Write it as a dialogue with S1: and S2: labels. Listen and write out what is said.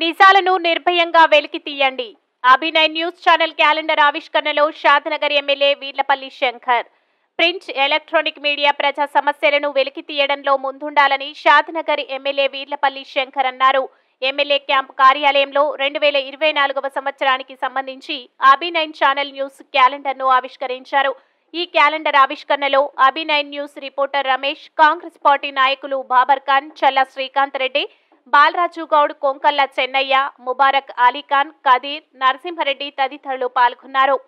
S1: నిజాలను నిర్భయంగా వెలికి తీయండి. అభినయ్ న్యూస్ ఛానల్ క్యాలెండర్ ఆవిష్కరణలో Shadnagar MLA Veerlapalli Shankar. Print, electronic media ప్రజా సమస్యలను వెలికి తీయడంలో ముందుండాలని షాద్నగర్ ఎమ్మెల్యే వీర్లపల్లి శంకర్ అన్నారు. ఎమ్మెల్యే క్యాంప్ కార్యాలయంలో 2024వ సంవత్సరానికి సంబంధించి అభినయ్ ఛానల్ న్యూస్ క్యాలెండర్ను ఆవిష్కరించారు. ఈ క్యాలెండర్ ఆవిష్కరణలో Abhinay news reporter Ramesh, Congress party నాయకులు బాబర్ ఖాన్, చల్లా శ్రీకాంత్ రెడ్డి, బాలరాజు గౌడ్, కొంకల్ల చెన్నయ్య, ముబారక్ అలీఖాన్, కదీర్, నరసింహారెడ్డి తదితరులు పాల్గొన్నారు.